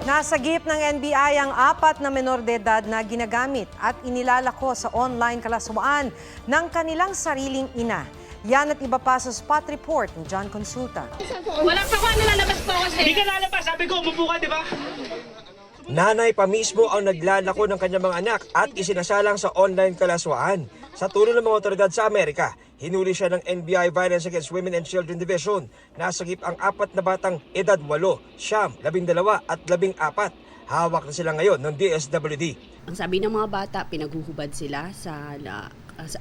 Nasagip ng NBI ang 4 na menor de edad na ginagamit at inilalako sa online kalaswaan ng kanilang sariling ina. Yan at iba pa sa spot report ni John Consulta. Wala pa ako, nilalabas po ako sa'yo. Hindi ka lalabas, sabi ko, umupo ka, di ba? Nanay pa mismo ang naglalako ng kanyang mga anak at isinasalang sa online kalaswaan. Sa tulong ng mga otoridad sa Amerika, hinuli siya ng NBI Violence Against Women and Children Division. Nasagip ang 4 na batang edad 8, 9, 12 at 14. Hawak na sila ngayon ng DSWD. Ang sabi ng mga bata, pinaguhubad sila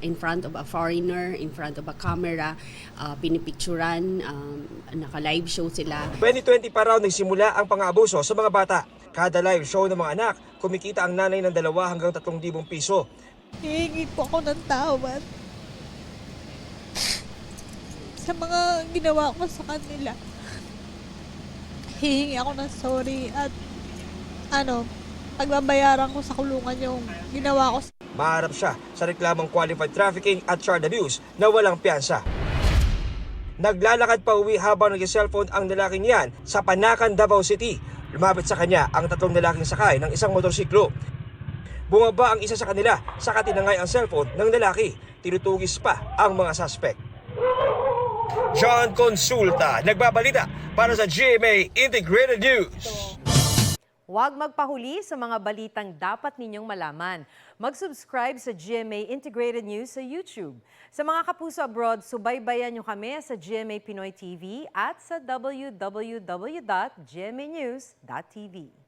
in front of a foreigner, in front of a camera, pinipicturan, naka-live show sila. 2020 pa raw nagsimula ang pang-aabuso sa mga bata. Kada live show ng mga anak, kumikita ang nanay ng 2 hanggang 3,000 piso. Hihingi po ako ng tawad sa mga ginawa ko sa kanila. Hihingi ako ng sorry at pagbabayaran ko sa kulungan yung ginawa ko. Maharap siya sa reklamong qualified trafficking at child abuse na walang piyansa. Naglalakad pa uwi habang nag-cellphone ang lalaking yan sa Panacan, Davao City. Lumapit sa kanya ang 3 lalaking sakay ng isang motorsiklo. Bumaba ang isa sa kanila, saka tinangay ang cellphone ng lalaki. Tinutugis pa ang mga suspect. John Consulta, nagbabalita para sa GMA Integrated News. Huwag magpahuli sa mga balitang dapat ninyong malaman. Mag-subscribe sa GMA Integrated News sa YouTube. Sa mga kapuso abroad, subaybayan nyo kami sa GMA Pinoy TV at sa www.gmanews.tv.